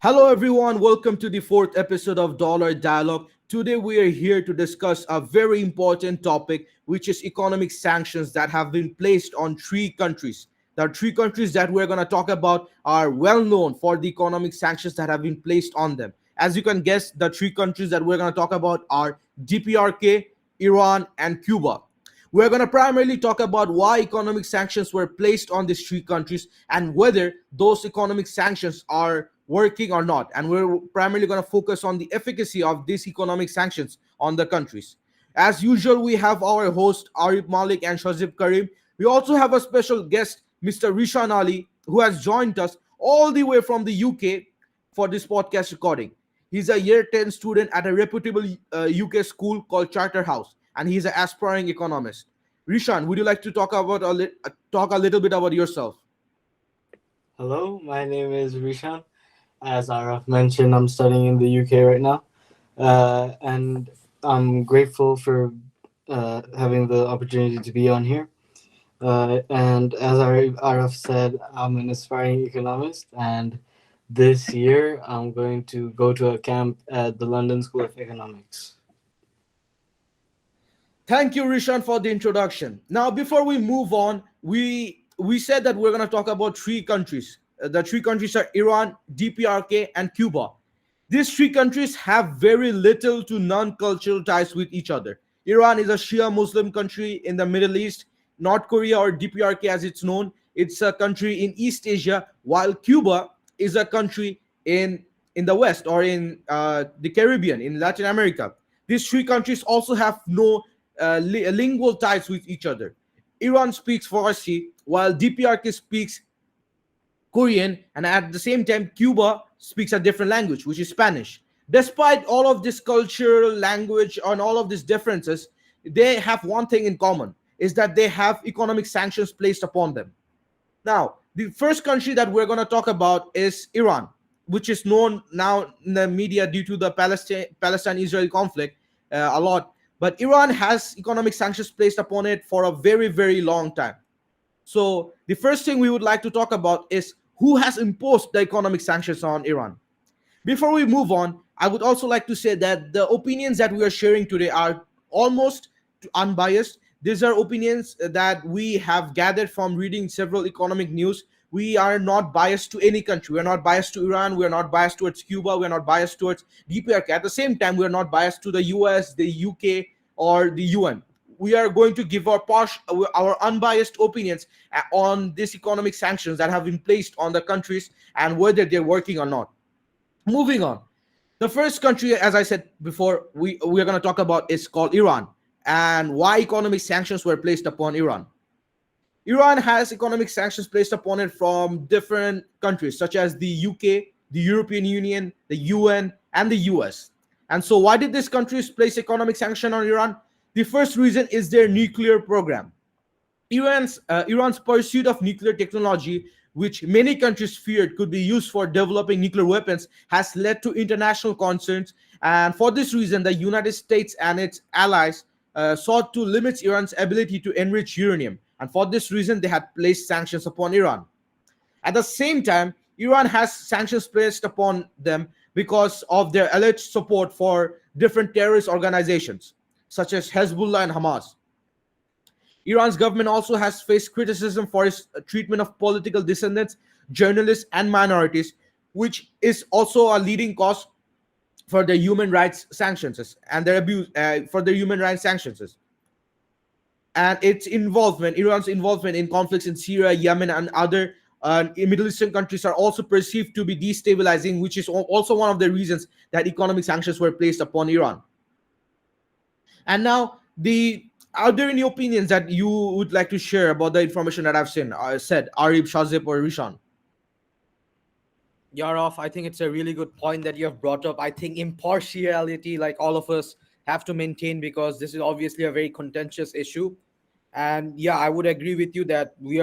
Hello, everyone. Welcome to the fourth episode of Dollar Dialogue. Today, we are here to discuss a very important topic, which is economic sanctions that have been placed on three countries. The three countries that we're going to talk about are well known for the economic sanctions that have been placed on them. As you can guess, the three countries that we're going to talk about are DPRK, Iran, and Cuba. We're going to primarily talk about why economic sanctions were placed on these three countries and whether those economic sanctions are working or not. And we're primarily going to focus on the efficacy of these economic sanctions on the countries. As usual, we have our host Arif Malik and Shazib Karim. We also have a special guest, Mr. Rishan Ali, who has joined us all the way from the UK for this podcast recording. He's a year 10 student at a reputable UK school called Charterhouse, and he's an aspiring economist. Rishan, would you like to talk a little bit about yourself? Hello, my name is Rishan. As Araf mentioned, I'm studying in the UK right now, and I'm grateful for having the opportunity to be on here. And as Araf said, I'm an aspiring economist, and this year I'm going to go to a camp at the London School of Economics. Thank you, Rishan, for the introduction. Now, before we move on, we said that we're going to talk about three countries. The three countries are Iran, DPRK, and Cuba. These three countries have very little to none cultural ties with each other. Iran is a Shia Muslim country in the Middle East. North Korea, or DPRK as it's known, it's a country in East Asia, while Cuba is a country in the West, or in the Caribbean, in Latin America. These three countries also have no lingual ties with each other. Iran speaks Farsi, while DPRK speaks Korean, and at the same time, Cuba speaks a different language, which is Spanish. Despite all of this cultural language and all of these differences, they have one thing in common: is that they have economic sanctions placed upon them. Now, the first country that we're going to talk about is Iran, which is known now in the media due to the Palestine-Israel conflict a lot. But Iran has economic sanctions placed upon it for a very, very long time. So the first thing we would like to talk about is who has imposed the economic sanctions on Iran. Before we move on, I would also like to say that the opinions that we are sharing today are almost unbiased. These are opinions that we have gathered from reading several economic news. We are not biased to any country. We are not biased to Iran. We are not biased towards Cuba. We are not biased towards DPRK. At the same time, we are not biased to the US, the UK, or the UN. We are going to give our unbiased opinions on these economic sanctions that have been placed on the countries and whether they're working or not. Moving on. The first country, as I said before, we are going to talk about is called Iran, and why economic sanctions were placed upon Iran. Iran has economic sanctions placed upon it from different countries such as the UK, the European Union, the UN, and the US. And so why did these countries place economic sanction on Iran? The first reason is their nuclear program. Iran's pursuit of nuclear technology, which many countries feared could be used for developing nuclear weapons, has led to international concerns. And for this reason, the United States and its allies sought to limit Iran's ability to enrich uranium. And for this reason, they had placed sanctions upon Iran. At the same time, Iran has sanctions placed upon them because of their alleged support for different terrorist organizations, such as Hezbollah and Hamas. Iran's government also has faced criticism for its treatment of political dissidents, journalists, and minorities, which is also a leading cause for their human rights sanctions and their abuse for their human rights sanctions. And Iran's involvement in conflicts in Syria, Yemen, and other Middle Eastern countries are also perceived to be destabilizing, which is also one of the reasons that economic sanctions were placed upon Iran. And now, are there any opinions that you would like to share about the information that I've said, Arif, Shazib, or Rishan? Yarov, I think it's a really good point that you have brought up. I think impartiality, like all of us have to maintain, because this is obviously a very contentious issue. And yeah, I would agree with you that we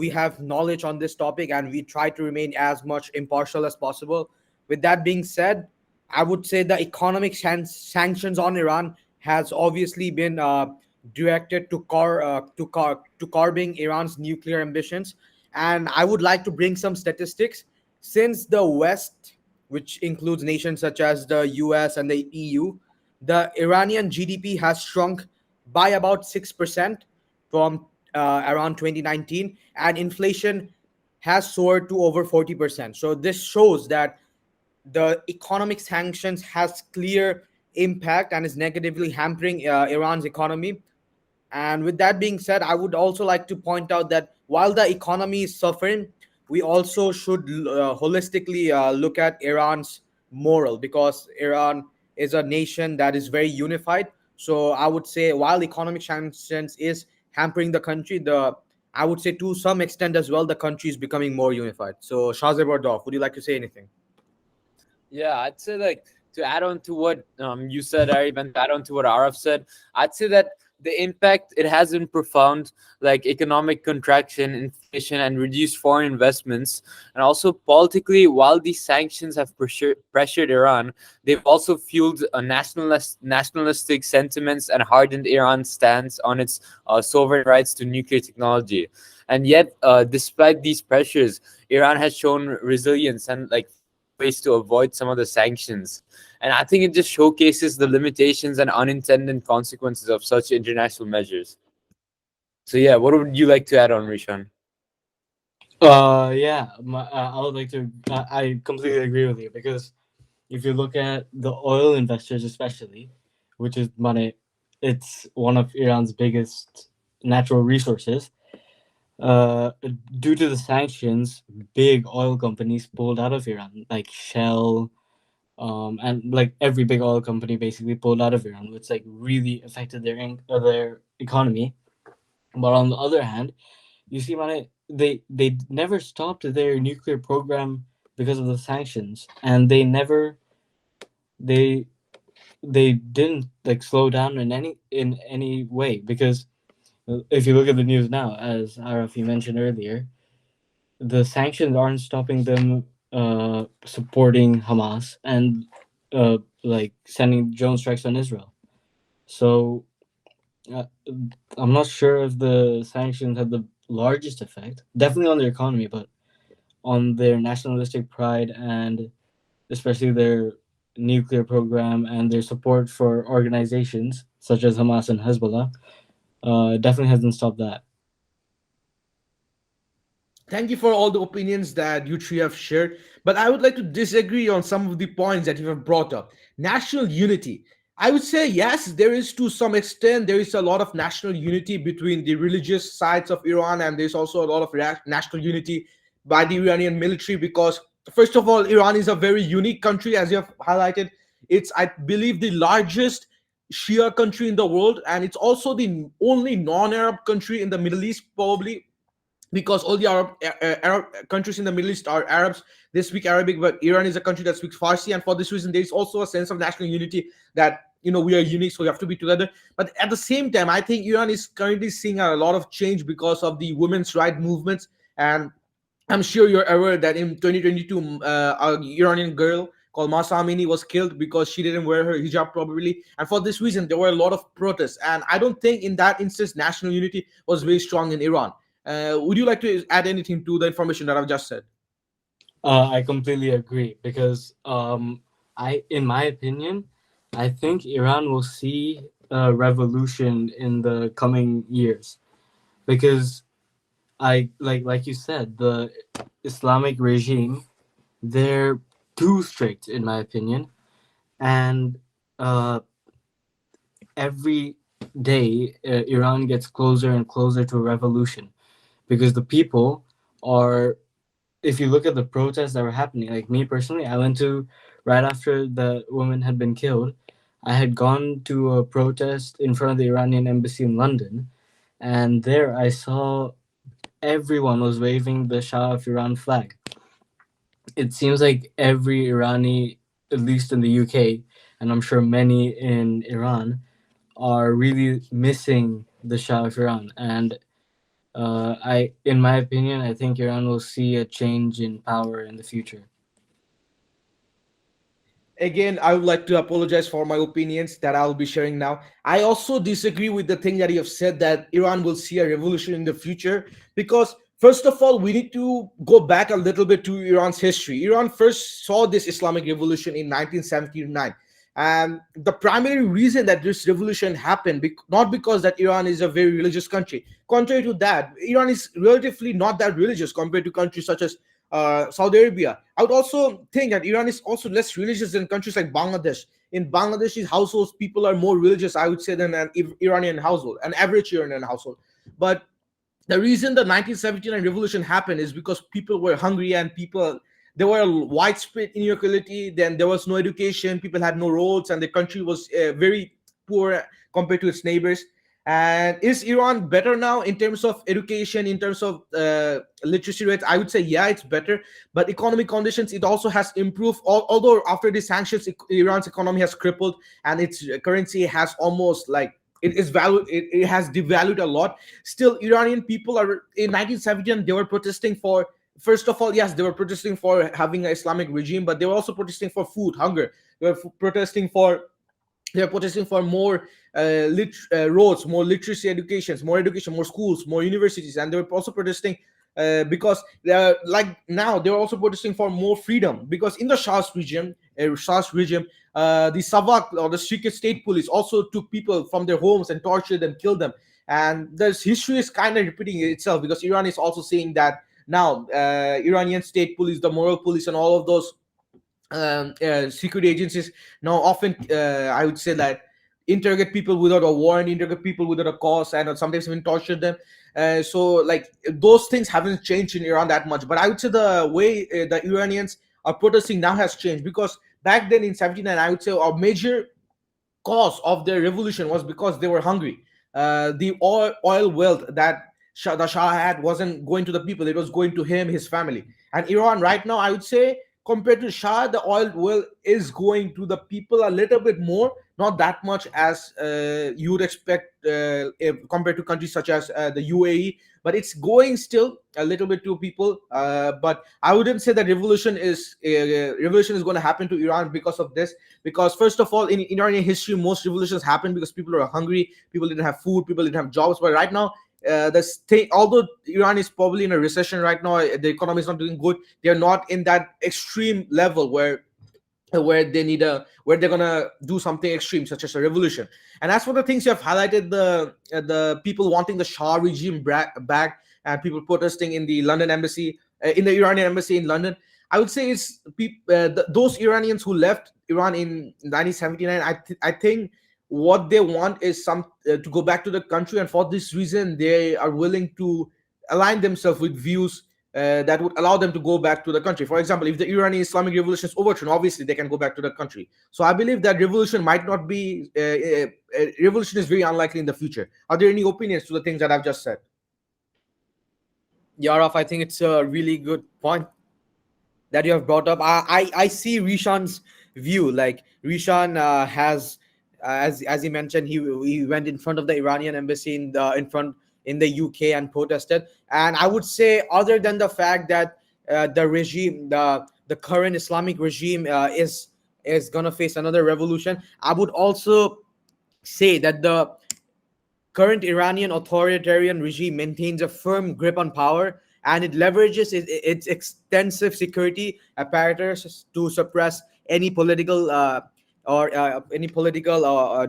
have knowledge on this topic and we try to remain as much impartial as possible. With that being said, I would say the economic sanctions on Iran has obviously been directed to curbing Iran's nuclear ambitions. And I would like to bring some statistics. Since the West which includes nations such as the US and the EU, the Iranian GDP has shrunk by about 6% from around 2019, and inflation has soared to over 40%. So this shows that the economic sanctions has clear impact and is negatively hampering Iran's economy. And with that being said, I would also like to point out that while the economy is suffering, we also should holistically look at Iran's moral, because Iran is a nation that is very unified. So I would say while economic sanctions is hampering the country, the I would say to some extent as well, the country is becoming more unified. So Shazib Bardov, would you like to say anything? Yeah, I'd say like to add on to what you said, Arif, and to add on to what Araf said, I'd say that the impact it has been profound, like economic contraction, inflation, and reduced foreign investments, and also politically. While these sanctions have pressured Iran, they've also fueled a nationalistic sentiments and hardened Iran's stance on its sovereign rights to nuclear technology. And yet, despite these pressures, Iran has shown resilience and like ways to avoid some of the sanctions. And I think it just showcases the limitations and unintended consequences of such international measures. So yeah, what would you like to add on, Rishan? Yeah, I would like to. I completely agree with you because if you look at the oil investors, especially, which is money, it's one of Iran's biggest natural resources. Uh, Due to the sanctions, big oil companies pulled out of Iran, like Shell, and like every big oil company basically pulled out of Iran, which like really affected their economy. But on the other hand, you see, man, they never stopped their nuclear program because of the sanctions, and they they didn't like slow down in any way because if you look at the news now, as Arafi mentioned earlier, the sanctions aren't stopping them supporting Hamas and like sending drone strikes on Israel. So uh, I'm not sure if the sanctions had the largest effect, definitely on their economy, but on their nationalistic pride and especially their nuclear program and their support for organizations such as Hamas and Hezbollah, definitely hasn't stopped that. Thank you for all the opinions that you three have shared. But I would like to disagree on some of the points that you have brought up. National unity. I would say, yes, there is to some extent, there is a lot of national unity between the religious sides of Iran, and there's also a lot of national unity by the Iranian military because, first of all, Iran is a very unique country, as you have highlighted. It's, I believe, the largest Shia country in the world, and it's also the only non Arab country in the Middle East, probably because all the Arab countries in the Middle East are Arabs. They speak Arabic, but Iran is a country that speaks Farsi, and for this reason, there is also a sense of national unity that we are unique, so we have to be together. But at the same time, I think Iran is currently seeing a lot of change because of the women's right movements, and I'm sure you're aware that in 2022, a Iranian girl called Masa Amini was killed because she didn't wear her hijab properly. And for this reason, there were a lot of protests. And I don't think in that instance, national unity was very strong in Iran. Would you like to add anything to the information that I've just said? I completely agree because in my opinion, I think Iran will see a revolution in the coming years because I like you said, the Islamic regime, they're too strict in my opinion, and uh, every day Iran gets closer and closer to a revolution because the people are. If you look at the protests that were happening, like me personally, I went to right after the woman had been killed. I had gone to a protest in front of the Iranian embassy in London, and there I saw everyone was waving the Shah of Iran flag. It seems like every Irani, at least in the UK, and I'm sure many in Iran, are really missing the Shah of Iran. And in my opinion, I think Iran will see a change in power in the future. Again, I would like to apologize for my opinions that I'll be sharing now. I also disagree with the thing that you have said that Iran will see a revolution in the future because, First of all, we need to go back a little bit to Iran's history. Iran first saw this Islamic revolution in 1979. And the primary reason that this revolution happened, not because that Iran is a very religious country. Contrary to that, Iran is relatively not that religious compared to countries such as Saudi Arabia. I would also think that Iran is also less religious than countries like Bangladesh. In Bangladeshi households, people are more religious, I would say, than an Iranian household, an average Iranian household. But the reason the 1979 revolution happened is because people were hungry, and people, there were widespread inequality. Then there was no education, people had no roads, and the country was very poor compared to its neighbors. And is Iran better now in terms of education, in terms of literacy rates? I would say yeah, it's better. But economic conditions, it also has improved. Although after the sanctions, Iran's economy has crippled, and its currency has almost like it is valued, it has devalued a lot. Still, Iranian people are in 1970, they were protesting for, first of all, yes, they were protesting for having an Islamic regime, but they were also protesting for food, hunger. They were protesting for, they're protesting for more roads, more literacy educations, more education, more schools, more universities. And they were also protesting because they're like now they're also protesting for more freedom, because in the Shah's regime, the Savak or the secret state police also took people from their homes and tortured them, killed them. And this history is kind of repeating itself, because Iran is also saying that now Iranian state police, the moral police, and all of those secret agencies now often, I would say that, interrogate people without a warrant, interrogate people without a cause, and sometimes even torture them. So like those things haven't changed in Iran that much. But I would say the way the Iranians are protesting now has changed, because back then in 79, I would say a major cause of their revolution was because they were hungry. The oil wealth that the Shah had wasn't going to the people; it was going to him, his family. And Iran right now, I would say, compared to Shah, the oil well is going to the people a little bit more, not that much as you would expect compared to countries such as the UAE, but it's going still a little bit to people. But I wouldn't say that revolution is going to happen to Iran because of this. Because first of all, in Iranian history, most revolutions happen because people are hungry, people didn't have food, people didn't have jobs. But right now, although Iran is probably in a recession right now, the economy is not doing good. They're not in that extreme level where where they're gonna do something extreme such as a revolution. And as for the things you have highlighted, the people wanting the Shah regime back, and people protesting in the London embassy, in the Iranian embassy in London, I would say it's those Iranians who left Iran in 1979. I think what they want is to go back to the country, and for this reason they are willing to align themselves with views that would allow them to go back to the country. For example, if the Iranian Islamic Revolution is overthrown, obviously they can go back to the country. So I believe that revolution might not be revolution is very unlikely in the future. Are there any opinions to the things that I've just said? Yaraf, I think it's a really good point that you have brought up. I see Rishan's view. Like Rishan has, as he mentioned, he went in front of the Iranian embassy in the UK and protested. And I would say, other than the fact that the regime, the current Islamic regime, is gonna face another revolution, I would also say that the current Iranian authoritarian regime maintains a firm grip on power, and it leverages its extensive security apparatus to suppress any political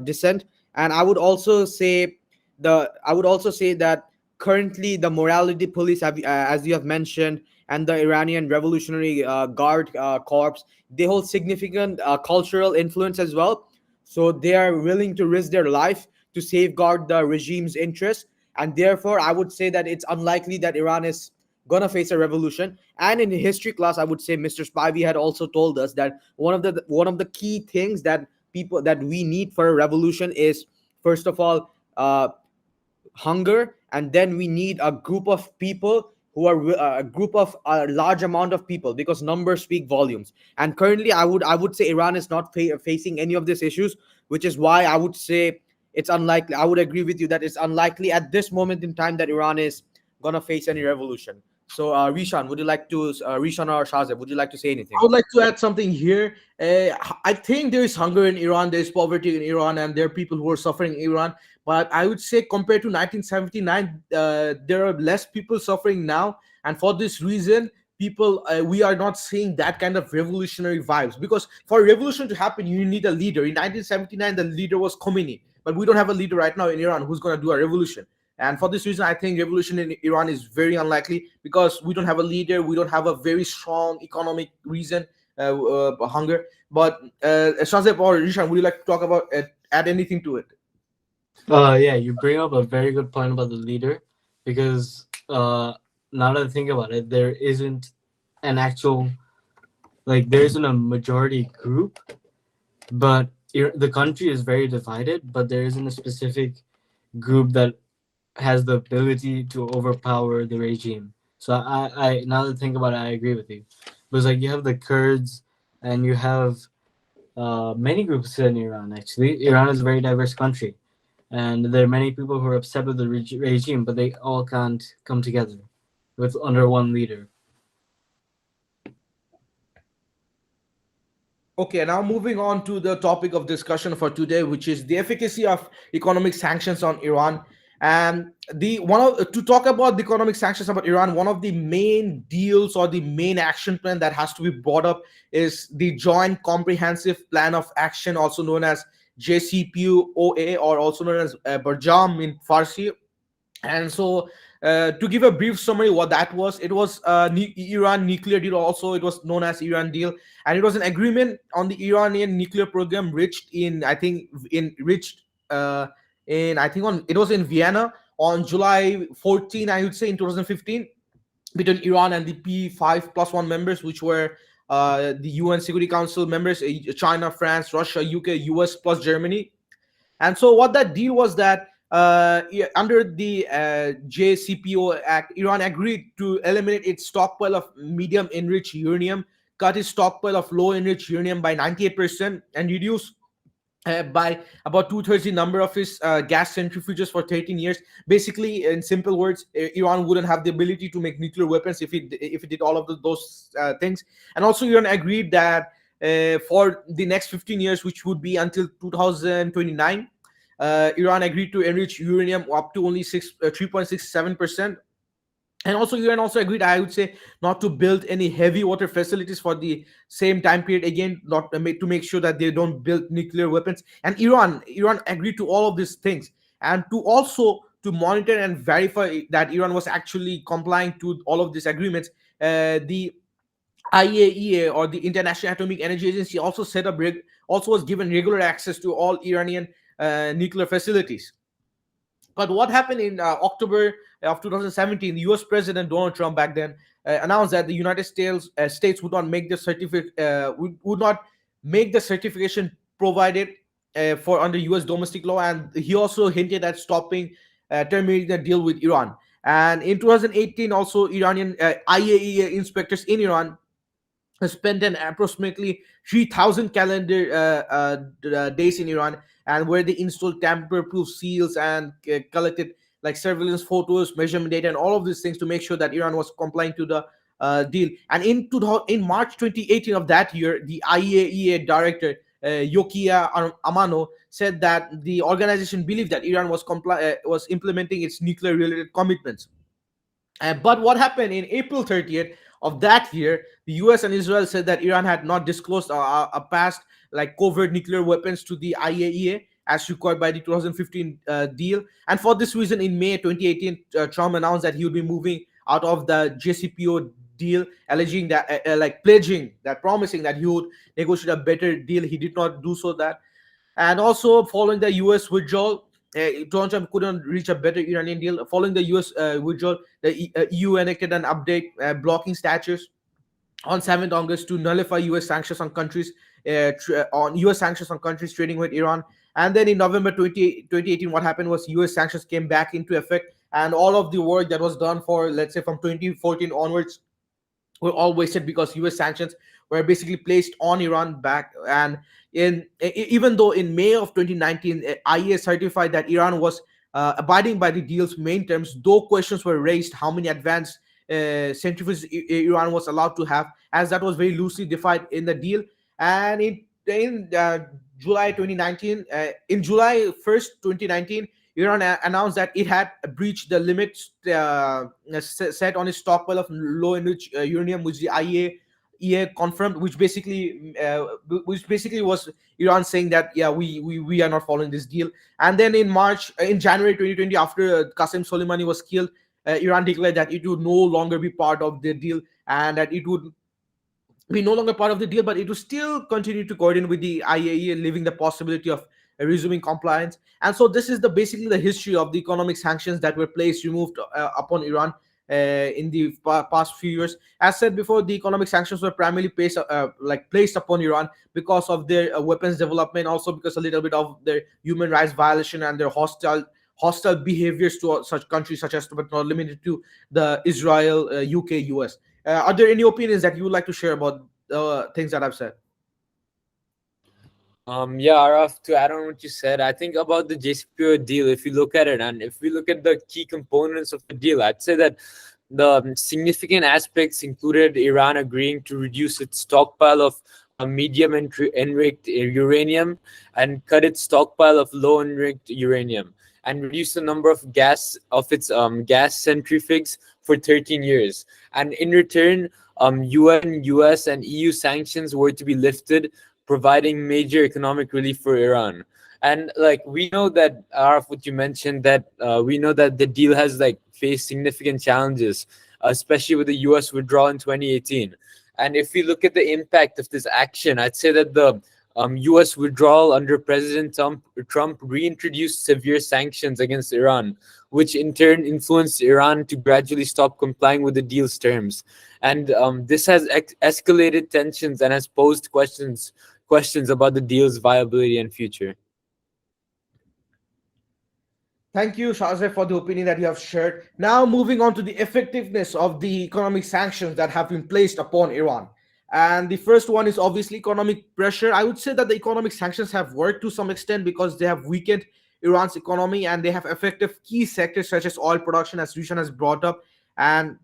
dissent. And I would also say that currently the morality police, as you have mentioned, and the Iranian Revolutionary Guard Corps, they hold significant cultural influence as well. So they are willing to risk their life to safeguard the regime's interests. And therefore, I would say that it's unlikely that Iran is gonna face a revolution. And in history class, I would say Mr. Spivey had also told us that one of the key things that we need for a revolution is, first of all, hunger, and then we need a group of people who are a group of a large amount of people, because numbers speak volumes. And currently, I would say Iran is not facing any of these issues, which is why I would say it's unlikely. I would agree with you that it's unlikely at this moment in time that Iran is gonna face any revolution. So, Rishan, would you like to, Rishan or Shazeb, would you like to say I anything? would like to add something here. I think there is hunger in Iran, there is poverty in Iran, and there are people who are suffering in Iran. But I would say, compared to 1979, there are less people suffering now. And for this reason, we are not seeing that kind of revolutionary vibes. Because for a revolution to happen, you need a leader. In 1979, the leader was Khomeini. But we don't have a leader right now in Iran who's going to do a revolution. And for this reason, I think revolution in Iran is very unlikely, because we don't have a leader, we don't have a very strong economic reason, hunger. But Shazeb or Rishan, would you like to talk about add anything to it? Yeah, you bring up a very good point about the leader, because now that I think about it, there isn't an actual, like, there isn't a majority group, but the country is very divided, but there isn't a specific group that has the ability to overpower the regime. So I now that I think about it, I agree with you. Because like you have the Kurds, and you have many groups in Iran. Actually, Iran is a very diverse country, and there are many people who are upset with the regime, but they all can't come together with under one leader. Okay, now moving on to the topic of discussion for today, which is the efficacy of economic sanctions on Iran. And the one of to talk about the economic sanctions about Iran, one of the main deals or the main action plan that has to be brought up is the Joint Comprehensive Plan of Action, also known as JCPOA, or also known as Barjam in Farsi. And so, to give a brief summary, what that was, it was Iran nuclear deal. Also, it was known as Iran deal, and it was an agreement on the Iranian nuclear program reached in, I think, I think on it was in Vienna on July 14, I would say, in 2015, between Iran and the P5+1 members, which were the UN Security Council members, China, France, Russia, UK, US plus Germany. And so, what that deal was that under the JCPO Act, Iran agreed to eliminate its stockpile of medium enriched uranium, cut its stockpile of low enriched uranium by 98%, and reduce by about two-thirds the number of its gas centrifuges for 13 years. Basically, in simple words, Iran wouldn't have the ability to make nuclear weapons if it did all of those things. And also, Iran agreed that for the next 15 years, which would be until 2029, Iran agreed to enrich uranium up to only 3.67%. And also, Iran also agreed, I would say, not to build any heavy water facilities for the same time period. Again, not to make sure that they don't build nuclear weapons. And Iran agreed to all of these things, and to also to monitor and verify that Iran was actually complying to all of these agreements. The IAEA, or the International Atomic Energy Agency, also also was given regular access to all Iranian nuclear facilities. But what happened in October of 2017, the US President Donald Trump back then announced that the United States would not make the would not make the certification provided for under US domestic law, and he also hinted at stopping terminating the deal with Iran. And in 2018, also Iranian IAEA inspectors in Iran spent an approximately 3,000 calendar days in Iran, and where they installed tamper-proof seals and collected like surveillance photos, measurement data, and all of these things to make sure that Iran was complying to the deal. And in March 2018 of that year, the IAEA director Yokia Amano said that the organization believed that Iran was implementing its nuclear-related commitments. But what happened in April 30th of that year, the US and Israel said that Iran had not disclosed a past like covert nuclear weapons to the IAEA as required by the 2015 deal. And for this reason, in May 2018, Trump announced that he would be moving out of the JCPO deal, alleging that, promising that he would negotiate a better deal. He did not do so that. And also, following the US withdrawal, Donald Trump couldn't reach a better Iranian deal. Following the US withdrawal, the EU enacted an update blocking statutes on 7th August to nullify US sanctions on countries trading with Iran. And then in November 2018, what happened was US sanctions came back into effect, and all of the work that was done for, let's say, from 2014 onwards were all wasted, because US sanctions were basically placed on Iran back. And even though in May of 2019, IEA certified that Iran was abiding by the deal's main terms, though questions were raised how many advanced centrifuges Iran was allowed to have, as that was very loosely defined in the deal. And in July 2019, in July 1st, 2019, Iran announced that it had breached the limits set on its stockpile of low enriched uranium, which the IAEA confirmed, which basically was Iran saying that, yeah, we are not following this deal. And then in January 2020, after Qasem Soleimani was killed, Iran declared that it would no longer be part of the deal, and that it would be no longer part of the deal, but it will still continue to coordinate with the IAEA, leaving the possibility of resuming compliance. And so this is the basically the history of the economic sanctions that were removed upon Iran in the past few years. As said before, the economic sanctions were primarily placed upon Iran because of their weapons development, also because a little bit of their human rights violation and their hostile behaviors to such countries, such as, but not limited to, the Israel, UK, US. Are there any opinions that you would like to share about things that I've said? Yeah, Araf, to add on what you said, I think about the JCPOA deal, if you look at it, and if we look at the key components of the deal, I'd say that the significant aspects included Iran agreeing to reduce its stockpile of medium enriched uranium and cut its stockpile of low enriched uranium, and reduce the number of its gas centrifuges for 13 years. And in return, UN, US, and EU sanctions were to be lifted, providing major economic relief for Iran. And like we know that, Araf, what you mentioned, that we know that the deal has like faced significant challenges, especially with the US withdrawal in 2018. And if we look at the impact of this action, I'd say that the US withdrawal under President Trump reintroduced severe sanctions against Iran, which in turn influenced Iran to gradually stop complying with the deal's terms. And this has escalated tensions and has posed questions about the deal's viability and future. Thank you, Shazeh, for the opinion that you have shared. Now, moving on to the effectiveness of the economic sanctions that have been placed upon Iran. And the first one is obviously economic pressure. I would say that the economic sanctions have worked to some extent because they have weakened Iran's economy, and they have affected key sectors such as oil production, as Rishan has brought up. And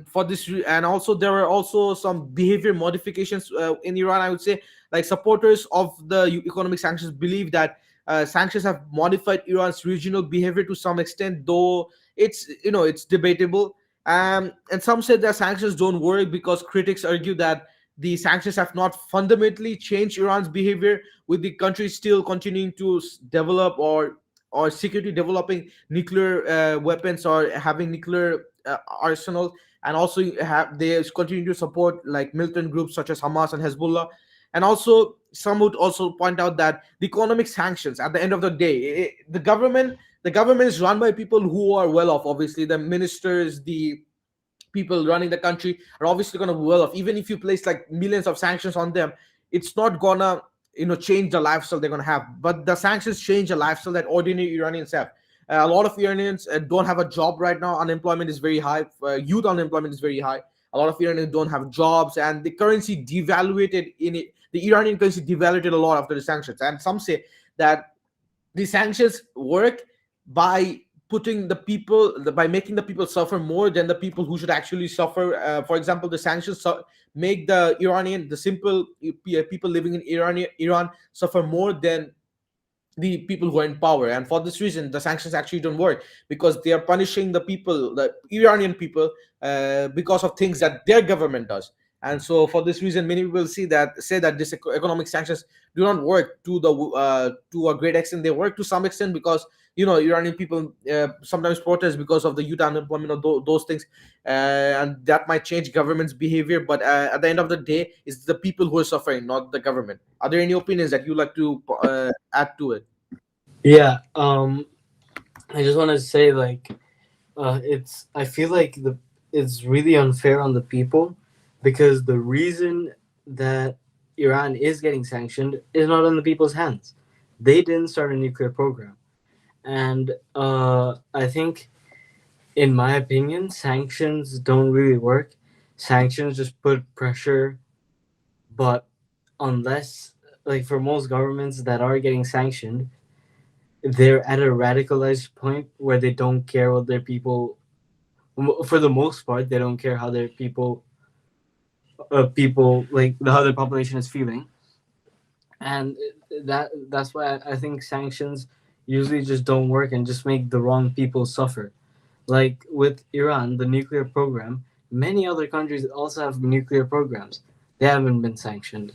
for this, and also there are also some behavior modifications in Iran. I would say, like, supporters of the economic sanctions believe that sanctions have modified Iran's regional behavior to some extent, though it's debatable. And some said that sanctions don't work because critics argue that the sanctions have not fundamentally changed Iran's behavior, with the country still continuing to develop or secretly developing nuclear weapons or having nuclear arsenal, and also they continue to support like militant groups such as Hamas and Hezbollah. And also, some would also point out that the economic sanctions, at the end of the day, the government is run by people who are well off. Obviously, the ministers, the people running the country are obviously going to be well off. Even if you place like millions of sanctions on them, it's not gonna change the lifestyle they're gonna have. But the sanctions change the lifestyle that ordinary Iranians have. A lot of Iranians don't have a job right now. Unemployment is very high. Youth unemployment is very high. A lot of Iranians don't have jobs, and the currency devaluated in it. The Iranian currency devaluated a lot after the sanctions. And some say that the sanctions work by by making the people suffer more than the people who should actually suffer. For example, the sanctions make the simple people living in Iran suffer more than the people who are in power. And for this reason, the sanctions actually don't work, because they are punishing the Iranian people, because of things that their government does. And so for this reason, many people say that this economic sanctions do not work to a great extent. They work to some extent because Iranian people sometimes protest because of the youth unemployment or those things, and that might change government's behavior. But at the end of the day, it's the people who are suffering, not the government. Are there any opinions that you'd like to add to it? Yeah, I just want to say, like, I feel like it's really unfair on the people, because the reason that Iran is getting sanctioned is not in the people's hands. They didn't start a nuclear program. And I think, in my opinion, sanctions don't really work. Sanctions just put pressure, but unless, like, for most governments that are getting sanctioned, they're at a radicalized point where they don't care what their people For the most part, they don't care how their people like the other population is feeling, and that's why I think sanctions usually just don't work and just make the wrong people suffer. Like with Iran, the nuclear program, many other countries also have nuclear programs. They haven't been sanctioned.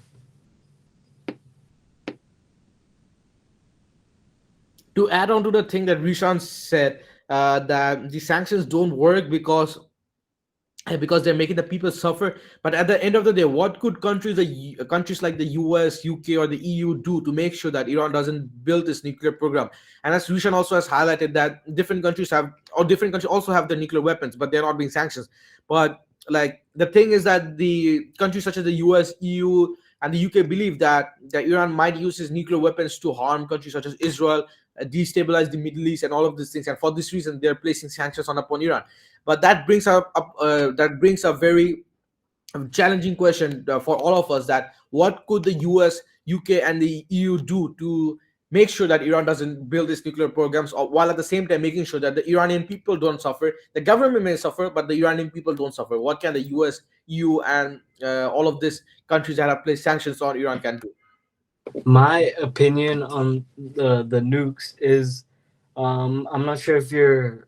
To add on to the thing that Rishan said, that the sanctions don't work because they're making the people suffer. But at the end of the day, what could countries like the US, UK, or the EU do to make sure that Iran doesn't build this nuclear program? And as Rishan also has highlighted, that different countries also have the nuclear weapons, but they're not being sanctioned. But like the thing is that the countries such as the US, EU, and the UK believe that Iran might use its nuclear weapons to harm countries such as Israel, destabilize the Middle East, and all of these things. And for this reason, they're placing sanctions on upon Iran. But that brings a very challenging question for all of us: that what could the US, UK, and the EU do to make sure that Iran doesn't build these nuclear programs, while at the same time making sure that the Iranian people don't suffer? The government may suffer, but the Iranian people don't suffer. What can the US, EU, and all of these countries that have placed sanctions on Iran can do? My opinion on the nukes is, I'm not sure if you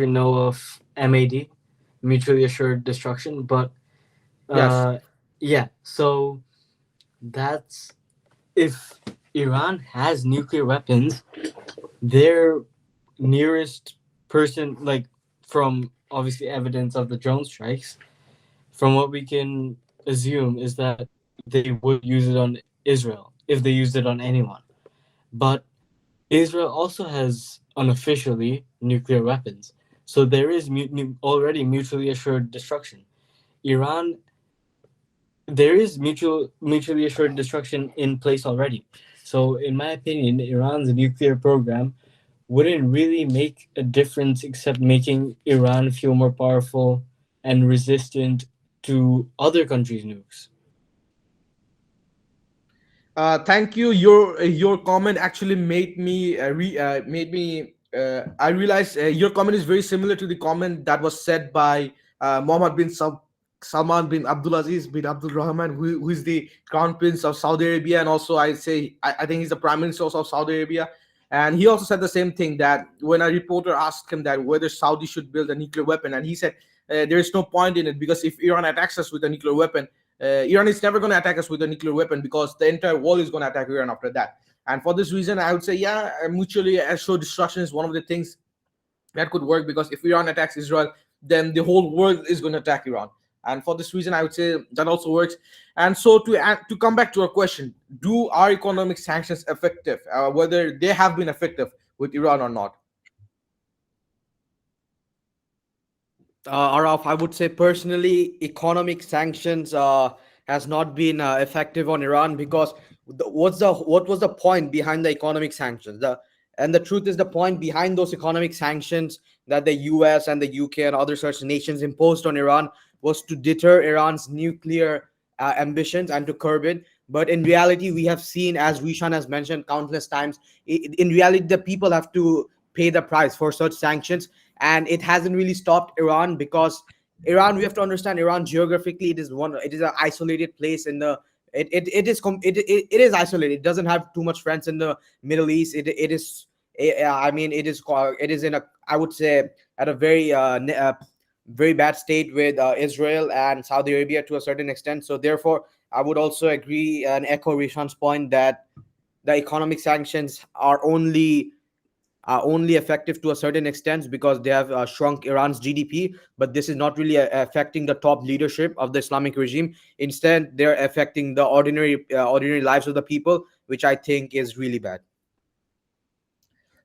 know of MAD, mutually assured destruction, but Yes. yeah. So that's if Iran has nuclear weapons, their nearest person, like from obviously evidence of the drone strikes, from what we can assume is that they would use it on Israel if they used it on anyone. But Israel also has unofficially nuclear weapons. So there is already mutually assured destruction. Iran, there is mutually assured destruction in place already. So in my opinion, Iran's nuclear program wouldn't really make a difference except making Iran feel more powerful and resistant to other countries' nukes. Thank you. Your comment actually made me. I realized your comment is very similar to the comment that was said by Mohammed bin Salman bin Abdulaziz bin Abdul Rahman, who is the crown prince of Saudi Arabia, and also I think he's the prime minister also of Saudi Arabia. And he also said the same thing, that when a reporter asked him that whether Saudi should build a nuclear weapon, and he said there is no point in it, because if Iran attacks us with a nuclear weapon, Iran is never going to attack us with a nuclear weapon, because the entire world is going to attack Iran after that. And for this reason, I would say, yeah, mutually assured destruction is one of the things that could work, because if Iran attacks Israel, then the whole world is going to attack Iran. And for this reason, I would say that also works. And so to come back to our question, do our economic sanctions effective? Whether they have been effective with Iran or not? Araf, I would say personally, economic sanctions has not been effective on Iran, because what was the point behind the economic sanctions? The truth is, the point behind those economic sanctions that the US and the UK and other such nations imposed on Iran was to deter Iran's nuclear ambitions and to curb it. But in reality, we have seen, as Rishan has mentioned countless times, in reality, the people have to pay the price for such sanctions, and it hasn't really stopped Iran, because Iran, we have to understand, Iran geographically, it is an isolated place in the it is isolated. It doesn't have too much friends in the Middle East. It is I mean, it is in a, I would say, at a very bad state with Israel and Saudi Arabia to a certain extent. So therefore, I would also agree and echo Rishan's point that the economic sanctions are only effective to a certain extent, because they have shrunk Iran's GDP, but this is not really affecting the top leadership of the Islamic regime. Instead, they're affecting the ordinary lives of the people, which I think is really bad.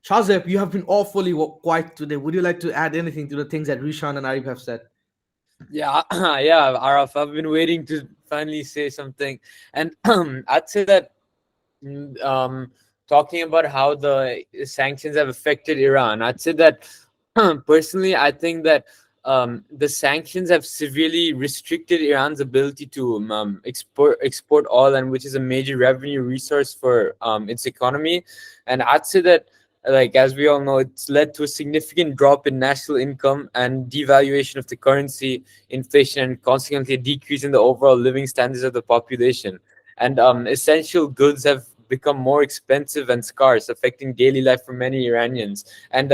Shazep, you have been awfully quiet today. Would you like to add anything to the things that Rishan and Arif have said? Yeah, yeah, Araf, I've been waiting to finally say something, and I'd say that talking about how the sanctions have affected Iran, I'd say that personally, I think that the sanctions have severely restricted Iran's ability to export oil, and which is a major revenue resource for its economy. And I'd say that like as we all know, it's led to a significant drop in national income and devaluation of the currency, inflation, and consequently a decrease in the overall living standards of the population. And essential goods have become more expensive and scarce, affecting daily life for many Iranians. And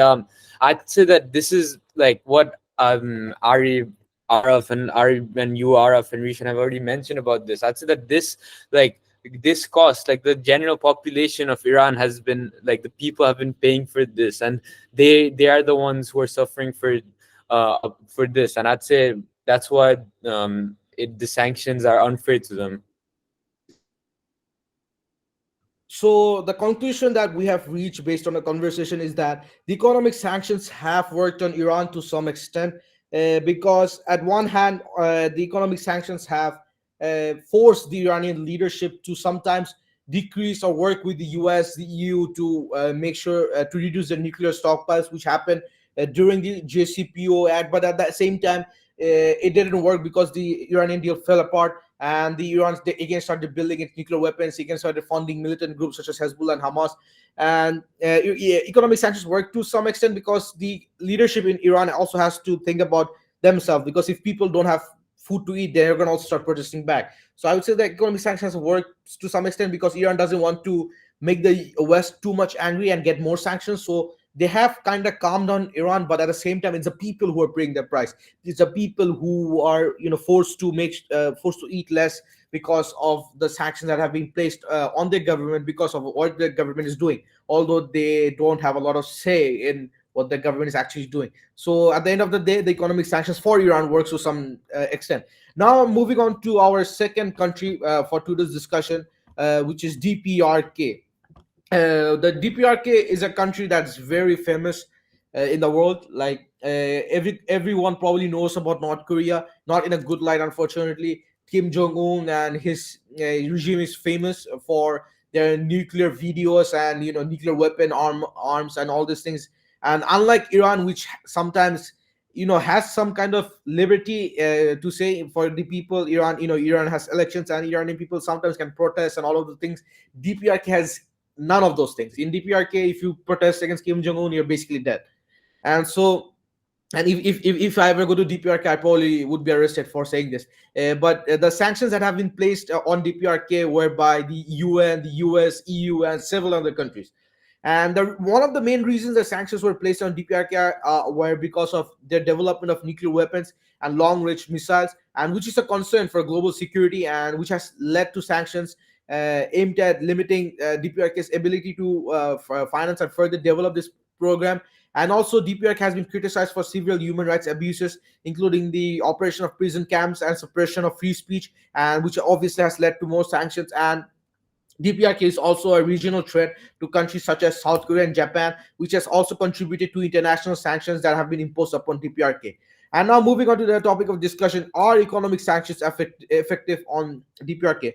I'd say that this is like what Ari, Araf, and Ari, and you, Araf, and Rishan have already mentioned about this. I'd say that like this cost, like the general population of Iran has been, like the people have been paying for this, and they are the ones who are suffering for this. And I'd say that's why the sanctions are unfair to them. So the conclusion that we have reached based on the conversation is that the economic sanctions have worked on Iran to some extent, because at one hand, the economic sanctions have forced the Iranian leadership to sometimes decrease or work with the US, the EU to make sure to reduce the nuclear stockpiles, which happened during the JCPO Act. But at that same time, it didn't work because the Iranian deal fell apart, and the Iran again started building its nuclear weapons, again started funding militant groups such as Hezbollah and Hamas. And economic sanctions work to some extent because the leadership in Iran also has to think about themselves, because if people don't have food to eat, they're going to also start protesting back. So I would say that economic sanctions work to some extent because Iran doesn't want to make the West too much angry and get more sanctions. So they have kind of calmed down Iran, but at the same time, it's the people who are paying the price. It's the people who are, forced to eat less because of the sanctions that have been placed on the government because of what the government is doing, although they don't have a lot of say in what the government is actually doing. So at the end of the day, the economic sanctions for Iran works to some extent. Now moving on to our second country for today's discussion, which is DPRK. The DPRK is a country that's very famous in the world. Like everyone probably knows about North Korea, not in a good light, unfortunately. Kim Jong Un and his regime is famous for their nuclear videos and nuclear weapon arms and all these things. And unlike Iran, which sometimes has some kind of liberty to say for the people, Iran has elections and Iranian people sometimes can protest and all of the things. DPRK has none of those things. In DPRK, if you protest against Kim Jong Un, you're basically dead. And so, and if I ever go to DPRK, I probably would be arrested for saying this. But the sanctions that have been placed on DPRK were by the UN, the US, EU, and several other countries. And one of the main reasons the sanctions were placed on DPRK were because of their development of nuclear weapons and long-range missiles, and which is a concern for global security, and which has led to sanctions aimed at limiting DPRK's ability to finance and further develop this program. And also, DPRK has been criticized for several human rights abuses, including the operation of prison camps and suppression of free speech, and which obviously has led to more sanctions. And DPRK is also a regional threat to countries such as South Korea and Japan, which has also contributed to international sanctions that have been imposed upon DPRK. And now, moving on to the topic of discussion, are economic sanctions effective on DPRK?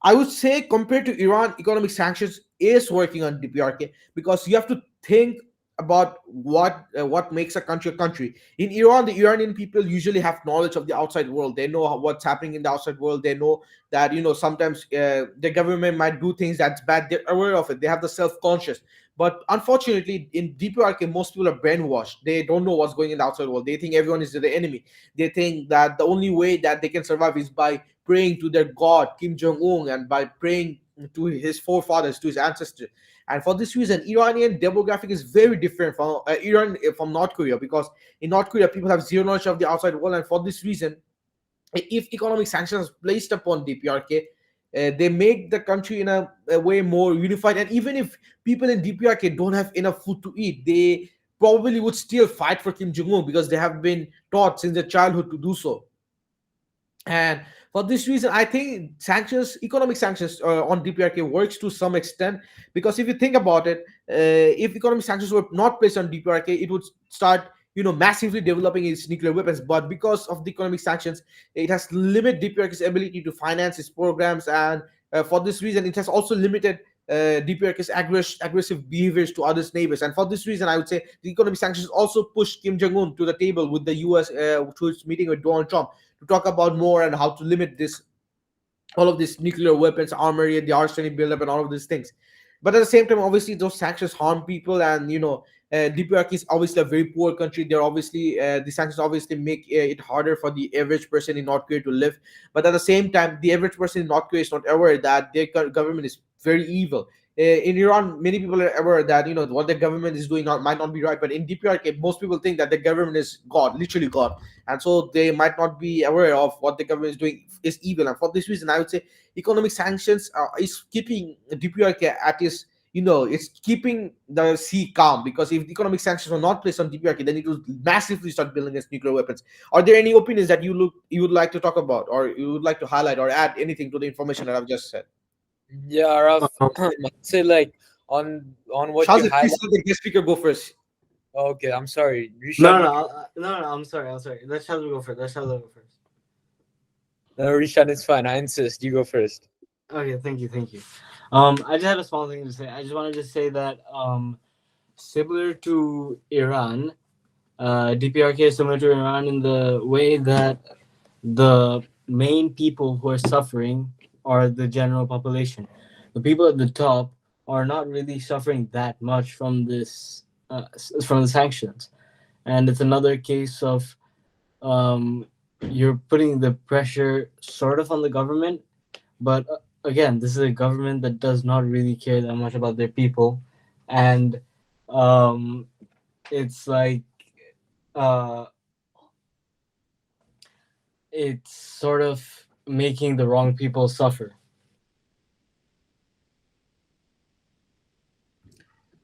I would say, compared to Iran, economic sanctions is working on DPRK, because you have to think about what makes a country a country. In Iran, the Iranian people usually have knowledge of the outside world. They know what's happening in the outside world. They know that sometimes the government might do things that's bad. They're aware of it. They have the self-conscious. But unfortunately, in DPRK, most people are brainwashed. They don't know what's going in the outside world. They think everyone is the enemy. They think that the only way that they can survive is by praying to their god Kim Jong Un and by praying to his forefathers, to his ancestors. And for this reason, Iranian demographic is very different from North Korea, because in North Korea people have zero knowledge of the outside world. And for this reason, if economic sanctions placed upon DPRK, they make the country in a way more unified. And even if people in DPRK don't have enough food to eat, they probably would still fight for Kim Jong Un, because they have been taught since their childhood to do so. And for this reason, I think economic sanctions on DPRK works to some extent, because if you think about it, if economic sanctions were not placed on DPRK, it would start, massively developing its nuclear weapons. But because of the economic sanctions, it has limited DPRK's ability to finance its programs, and for this reason, it has also limited DPRK's aggressive behaviors to other neighbors. And for this reason, I would say the economic sanctions also pushed Kim Jong Un to the table with the US to its meeting with Donald Trump to talk about more and how to limit all of these nuclear weapons, armory, the arsenal buildup, and all of these things. But at the same time, obviously those sanctions harm people, and DPRK is obviously a very poor country. They're obviously the sanctions obviously make it harder for the average person in North Korea to live. But at the same time, the average person in North Korea is not aware that their government is very evil. In Iran, many people are aware that what the government is doing might not be right, but in DPRK, most people think that the government is God, literally God, and so they might not be aware of what the government is doing is evil. And for this reason, I would say economic sanctions is keeping DPRK at its it's keeping the sea calm, because if the economic sanctions were not placed on DPRK, then it would massively start building its nuclear weapons. Are there any opinions that you would like to talk about, or you would like to highlight or add anything to the information that I've just said? Yeah, Raf, Um, I'd say like on what you Shazib, please highlight. let the guest speaker go first. Okay, I'm sorry, no, Rishan. no, no, no. I'm sorry. I'm sorry. Let Shazia go first. Let Shazia go first. No, Rishan, it's fine. I insist. You go first. Okay, thank you, thank you. I just had a small thing to say. I just wanted to say that similar to Iran, DPRK is similar to Iran in the way that the main people who are suffering are the general population. The people at the top are not really suffering that much from this, from the sanctions, and it's another case of um, you're putting the pressure sort of on the government, but again, this is a government that does not really care that much about their people, and um, it's like uh, it's sort of making the wrong people suffer.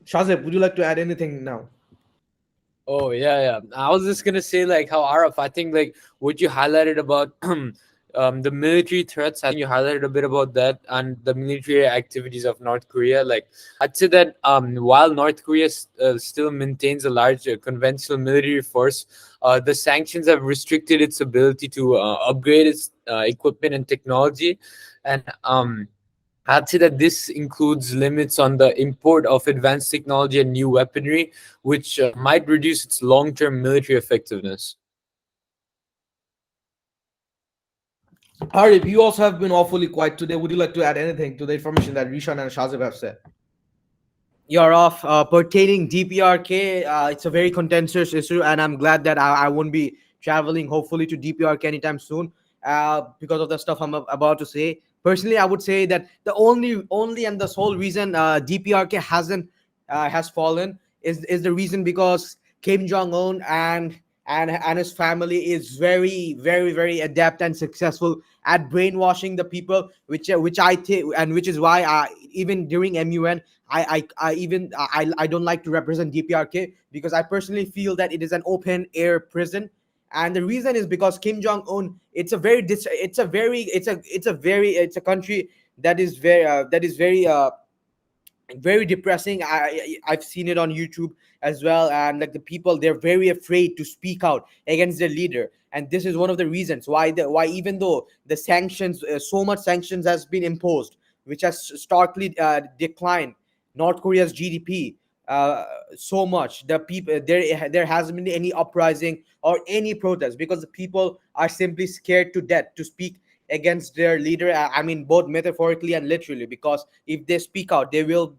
Shazib, would you like to add anything now? Oh yeah. I was just gonna say like how Araf, I think like what you highlighted about the military threats. I think you highlighted a bit about that and the military activities of North Korea. Like I'd say that while North Korea still maintains a large conventional military force, the sanctions have restricted its ability to upgrade its equipment and technology, and I'd say that this includes limits on the import of advanced technology and new weaponry, which might reduce its long term military effectiveness. Harib, you also have been awfully quiet today. Would you like to add anything to the information that Rishan and Shazib have said? You're off. Pertaining DPRK, it's a very contentious issue, and I'm glad that I won't be traveling, hopefully, to DPRK anytime soon, because of the stuff I'm about to say. Personally, I would say that the only and the sole reason DPRK has fallen is the reason because Kim Jong Un and his family is very adept and successful at brainwashing the people, which I think, and which is why even during MUN I don't like to represent DPRK, because I personally feel that it is an open air prison, and the reason is because Kim Jong Un, it's a country that is very depressing. I've seen it on YouTube as well, and like the people, they're very afraid to speak out against their leader, and this is one of the reasons why even though the sanctions, so much sanctions has been imposed, which has starkly declined North Korea's GDP so much, the people there hasn't been any uprising or any protest, because the people are simply scared to death to speak against their leader. I mean, both metaphorically and literally, because if they speak out, they will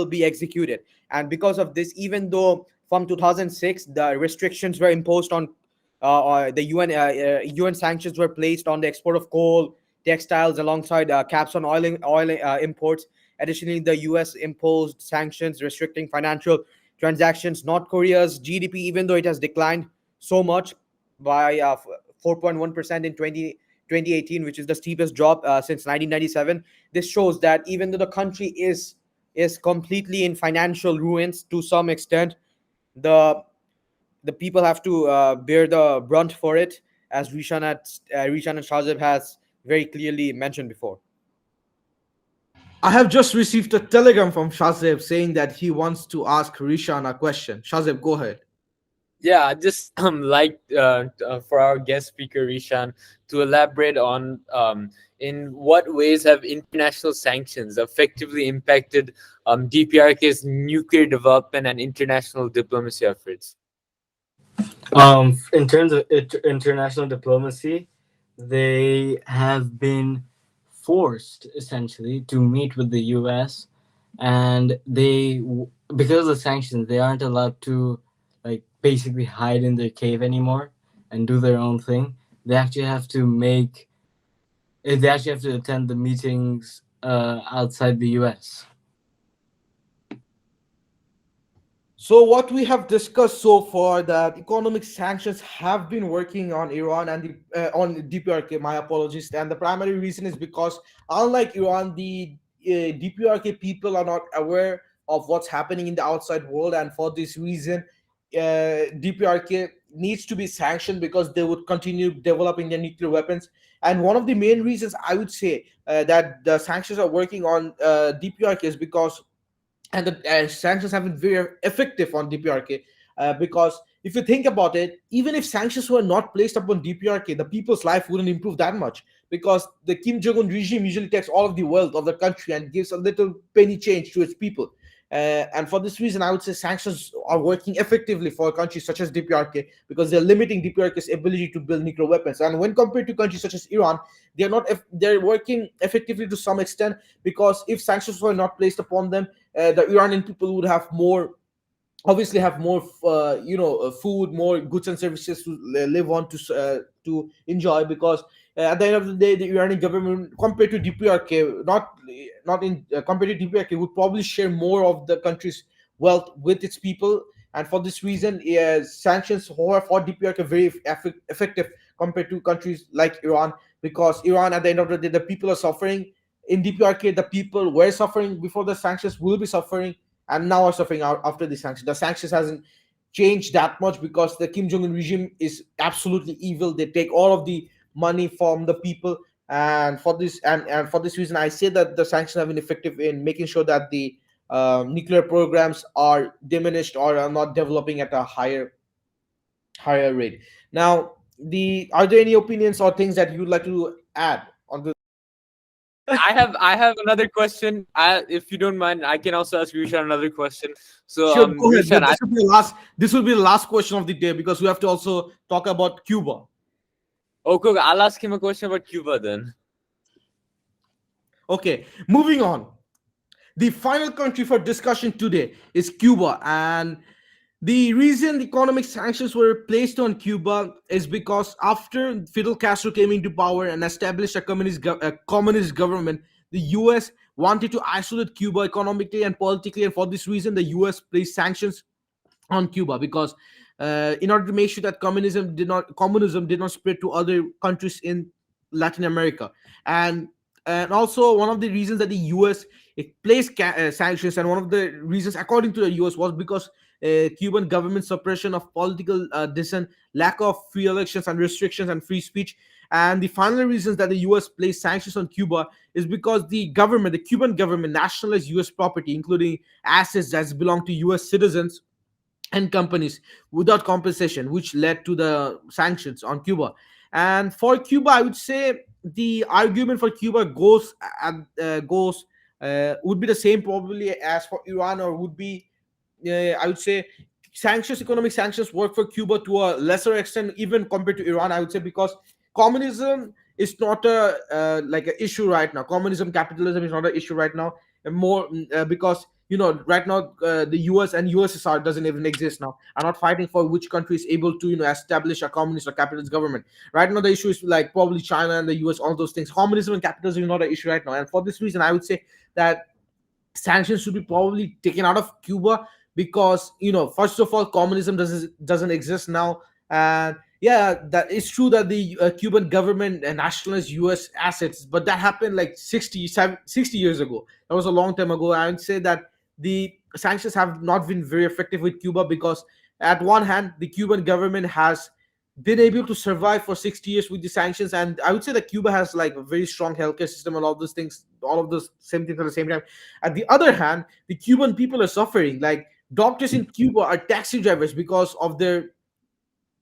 be executed. And because of this, even though from 2006 the restrictions were imposed on the UN sanctions were placed on the export of coal, textiles, alongside caps on oil imports. Additionally, the US imposed sanctions restricting financial transactions. North Korea's GDP, even though it has declined so much by 4.1% in 2018, which is the steepest drop since 1997. This shows that even though the country is completely in financial ruins to some extent, the the people have to bear the brunt for it, as Rishan and Shazib has very clearly mentioned before. I have just received a telegram from Shazib saying that he wants to ask Rishan a question. Shazib, go ahead. Yeah, I just like for our guest speaker Rishan to elaborate on in what ways have international sanctions effectively impacted DPRK's nuclear development and international diplomacy efforts. In terms of international diplomacy, they have been forced essentially to meet with the U.S. and because of the sanctions, they aren't allowed to like basically hide in their cave anymore and do their own thing. They actually have to make they actually have to attend the meetings outside the US. So what we have discussed so far, that economic sanctions have been working on Iran and on DPRK. My apologies. And the primary reason is because, unlike Iran, the DPRK people are not aware of what's happening in the outside world, and for this reason, DPRK needs to be sanctioned because they would continue developing their nuclear weapons. And one of the main reasons I would say that the sanctions are working on DPRK is because, and the sanctions have been very effective on DPRK, because if you think about it, even if sanctions were not placed upon DPRK, the people's life wouldn't improve that much, because the Kim Jong Un regime usually takes all of the wealth of the country and gives a little penny change to its people. And for this reason, I would say sanctions are working effectively for countries such as DPRK, because they're limiting DPRK's ability to build nuclear weapons. And when compared to countries such as Iran, they're not. They're working effectively to some extent, because if sanctions were not placed upon them, the Iranian people would have more, obviously have more food, more goods and services to live on, to enjoy, because at the end of the day, the Iranian government, compared to DPRK, not in compared to DPRK, would probably share more of the country's wealth with its people. And for this reason, sanctions for DPRK are very effective compared to countries like Iran, because Iran, at the end of the day, the people are suffering. In DPRK, the people were suffering before the sanctions, will be suffering, and now are suffering out after the sanctions. The sanctions hasn't changed that much, because the Kim Jong Un regime is absolutely evil. They take all of the money from the people, and for this reason, I say that the sanctions have been effective in making sure that the nuclear programs are diminished or are not developing at a higher rate. Now, are there any opinions or things that you'd like to add on the? I have another question. If you don't mind, I can also ask Rishan another question. So Sure, go ahead. Rishan, This will be the last. This will be the last question of the day, because we have to also talk about Cuba. okay, I'll ask him a question about Cuba then. Okay, moving on. The final country for discussion today is Cuba, and the reason the economic sanctions were placed on Cuba is because after Fidel Castro came into power and established a communist government, the U.S. wanted to isolate Cuba economically and politically, and for this reason, the U.S. placed sanctions on Cuba, because in order to make sure that communism did not spread to other countries in Latin America. And also, one of the reasons that the US placed sanctions, and one of the reasons according to the US, was because Cuban government suppression of political dissent, lack of free elections, and restrictions and free speech. And the final reasons that the US placed sanctions on Cuba is because the Cuban government, nationalized US property, including assets that belong to US citizens and companies, without compensation, which led to the sanctions on Cuba. And for Cuba, I would say the argument for Cuba would be the same probably as for Iran, or would be, I would say, economic sanctions work for Cuba to a lesser extent, even compared to Iran. I would say, because communism is not a like an issue right now. Capitalism is not an issue right now, and more because right now the US and USSR doesn't even exist now. Are not fighting for which country is able to establish a communist or capitalist government. Right now the issue is like probably China and the US, all those things. Communism and capitalism is not an issue right now, and for this reason, I would say that sanctions should be probably taken out of Cuba, because first of all, communism doesn't exist now. And yeah, that it's true that the Cuban government nationalized US assets, but that happened like 60 years ago. That was a long time ago. I would say that the sanctions have not been very effective with Cuba, because at one hand, the Cuban government has been able to survive for 60 years with the sanctions, and I would say that Cuba has like a very strong healthcare system and all those things, all of those same things at the same time. At the other hand, the Cuban people are suffering. Like, doctors in Cuba are taxi drivers because of their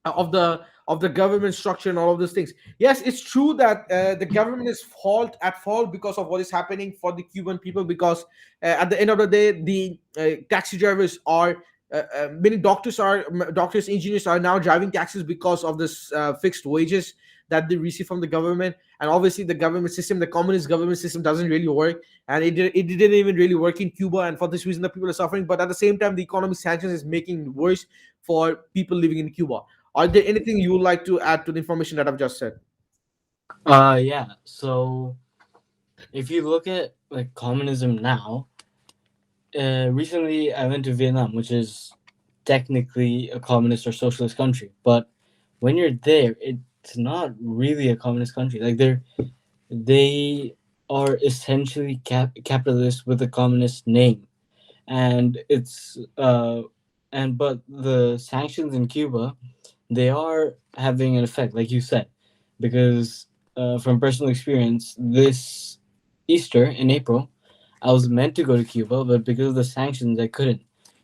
of the government structure and all of those things. Yes, it's true that the government is at fault because of what is happening for the Cuban people, because at the end of the day, the taxi drivers are many doctors, engineers are now driving taxis because of this fixed wages that they receive from the government. and obviously the government system, the communist government system, doesn't really work, and it didn't even really work in Cuba, and for this reason the people are suffering. But at the same time, the economic sanctions is making it worse for people living in Cuba. Are there anything you would like to add to the information that I've just said? Yeah. So if you look at like communism now, recently I went to Vietnam, which is technically a communist or socialist country, but when you're there, it's not really a communist country. Like they are essentially capitalist with a communist name, and but the sanctions in Cuba, they are having an effect, like you said, because from personal experience, this Easter in April, I was meant to go to Cuba, but because of the sanctions, I couldn't.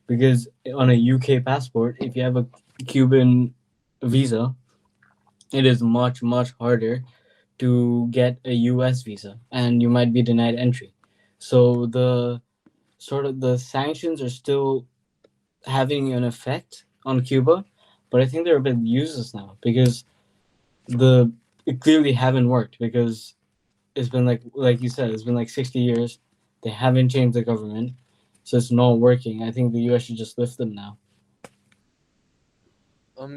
Because on a UK passport, if you have a Cuban visa, it is much, much harder to get a US visa, and you might be denied entry. So the sort of the sanctions are still having an effect on Cuba, but I think they're a bit useless now because the it clearly haven't worked because it's been like you said, it's been like 60 years. They haven't changed the government, so it's not working. I think the US should just lift them now.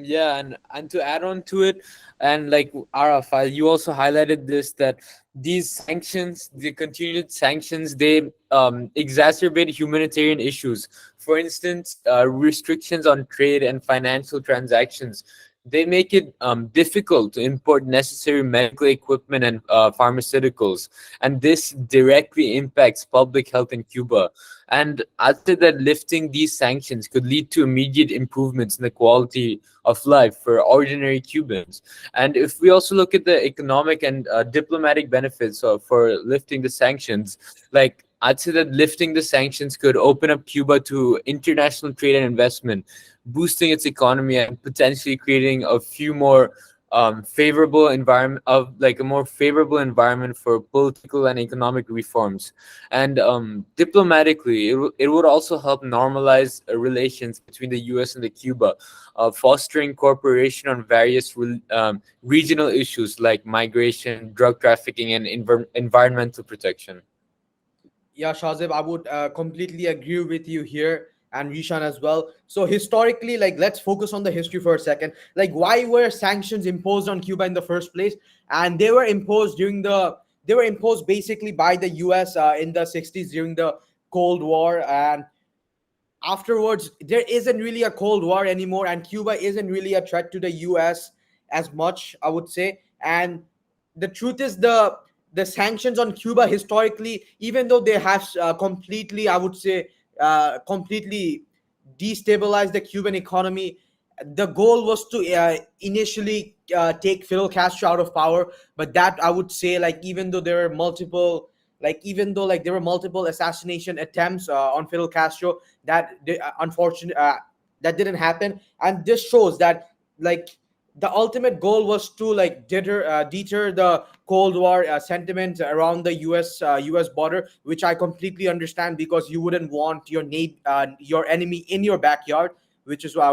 Yeah, and to add on to it, and like Araf, you also highlighted this, that these sanctions, the continued sanctions, they exacerbate humanitarian issues. For instance, restrictions on trade and financial transactions, they make it difficult to import necessary medical equipment and pharmaceuticals, and this directly impacts public health in Cuba. And I'd say that lifting these sanctions could lead to immediate improvements in the quality of life for ordinary Cubans. And if we also look at the economic and diplomatic benefits for lifting the sanctions, like I'd say that lifting the sanctions could open up Cuba to international trade and investment, boosting its economy and potentially creating a few more favorable environment of like a more favorable environment for political and economic reforms. And diplomatically, it would also help normalize relations between the US and the Cuba, fostering cooperation on various regional issues like migration, drug trafficking, and environmental protection. Yeah, Shazib, I would completely agree with you here, and Rishan as well. So historically, like let's focus on the history for a second. Like, why were sanctions imposed on Cuba in the first place? And they were imposed basically by the U.S. In the '60s during the Cold War, and afterwards there isn't really a Cold War anymore, and Cuba isn't really a threat to the US as much, I would say. And the truth is, the sanctions on Cuba historically, even though they have completely, I would say, completely destabilized the Cuban economy, the goal was to initially take Fidel Castro out of power. But that, I would say, like even though there were multiple, even though like there were multiple assassination attempts on Fidel Castro, unfortunate that didn't happen. And this shows that like the ultimate goal was to like deter the Cold War sentiment around the US border, which I completely understand, because you wouldn't want your enemy in your backyard, which is why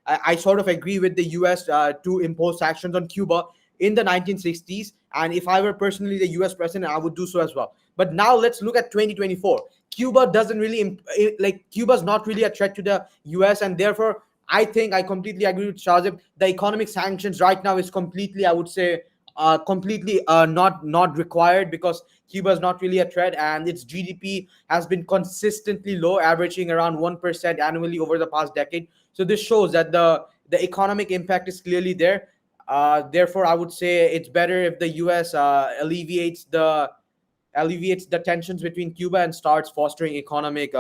I sort of agree with the US to impose sanctions on Cuba in the 1960s. And if I were personally the US president, I would do so as well. But now let's look at 2024. Cuba doesn't really Cuba's not really a threat to the US, and therefore I think I completely agree with Shazib. The economic sanctions right now is completely, I would say, completely not required, because Cuba is not really a threat, and its GDP has been consistently low, averaging around 1% annually over the past decade. So this shows that the economic impact is clearly there. Therefore, I would say it's better if the US alleviates the tensions between Cuba and starts fostering economic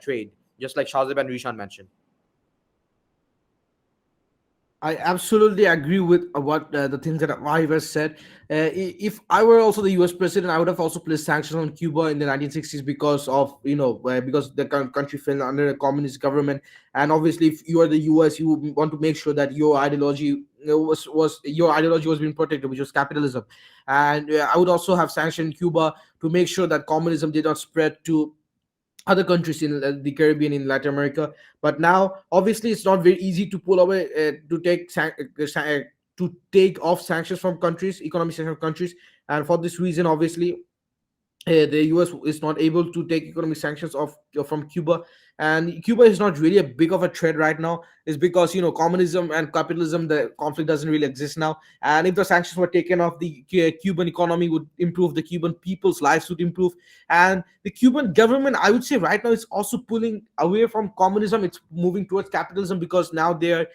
trade, just like Shazib and Rishan mentioned. I absolutely agree with what the things that I have said. If I were also the U.S. president, I would have also placed sanctions on Cuba in the 1960s because of because the country fell under a communist government, and obviously, if you are the U.S., you would want to make sure that your ideology was being protected, which was capitalism, and I would also have sanctioned Cuba to make sure that communism did not spread to other countries in the Caribbean, in Latin America. But now, obviously, it's not very easy to pull away to take to take off sanctions from countries, economic sanctions from countries, and for this reason, obviously, the US is not able to take economic sanctions of from Cuba, and Cuba is not really a big of a threat right now. Is because communism and capitalism, the conflict doesn't really exist now, and if the sanctions were taken off, the Cuban economy would improve, the Cuban people's lives would improve, and the Cuban government, I would say, right now is also pulling away from communism. It's moving towards capitalism because now they are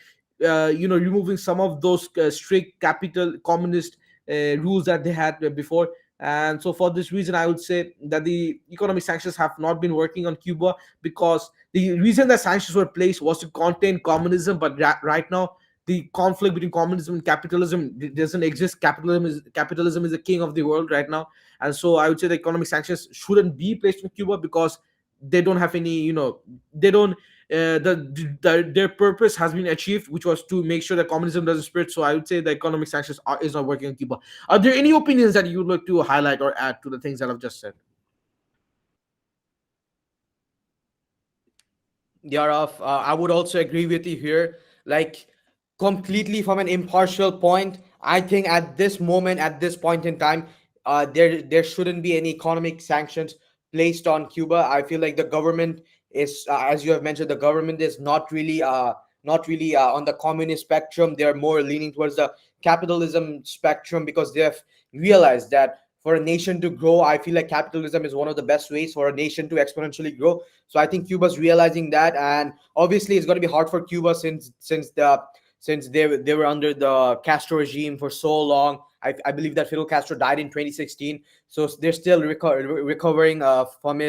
removing some of those strict capital communist rules that they had before. And so for this reason, I would say that the economic sanctions have not been working on Cuba, because the reason that sanctions were placed was to contain communism. But right now, the conflict between communism and capitalism doesn't exist. Capitalism is the king of the world right now. And so I would say the economic sanctions shouldn't be placed on Cuba, because they don't have any, they don't their purpose has been achieved, which was to make sure that communism doesn't spread. So I would say the economic sanctions is not working in Cuba. Are there any opinions that you would like to highlight or add to the things that I've just said? Yaraf, I would also agree with you here. Like, completely from an impartial point, I think at this moment, at this point in time, there shouldn't be any economic sanctions placed on Cuba. I feel like the government is, as you have mentioned, the government is not really on the communist spectrum. They're more leaning towards the capitalism spectrum, because they have realized that for a nation to grow, I feel like capitalism is one of the best ways for a nation to exponentially grow. So I think Cuba's realizing that, and obviously it's going to be hard for Cuba since they were under the Castro regime for so long. I believe that Fidel Castro died in 2016, so they're still recovering from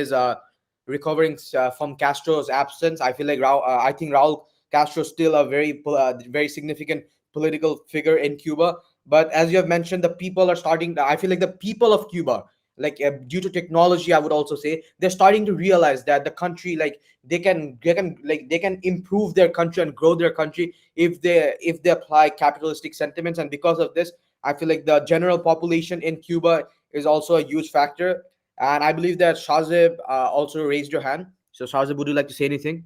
Castro's absence. I feel like I think Raul Castro is still a very significant political figure in Cuba. But as you have mentioned, the people are starting. I feel like the people of Cuba, like due to technology, I would also say they're starting to realize that the country, like they can improve their country and grow their country if they apply capitalistic sentiments. And because of this, I feel like the general population in Cuba is also a huge factor. And I believe that Shazib also raised your hand. So Shazib, would you like to say anything?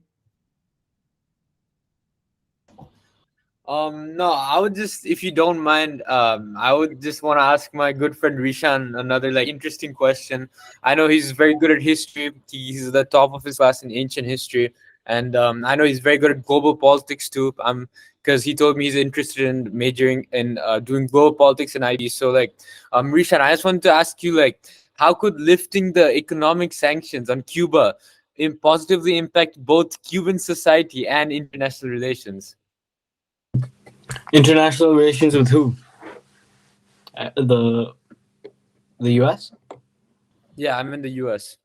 No, I would just, if you don't mind, I would just want to ask my good friend Rishan another like interesting question. I know he's very good at history. He's the top of his class in ancient history, and I know he's very good at global politics too. Because he told me he's interested in majoring in doing global politics and IB. So like, Rishan, I just wanted to ask you like, how could lifting the economic sanctions on Cuba positively impact both Cuban society and international relations? International relations with who? The U.S. Yeah, I'm in the US.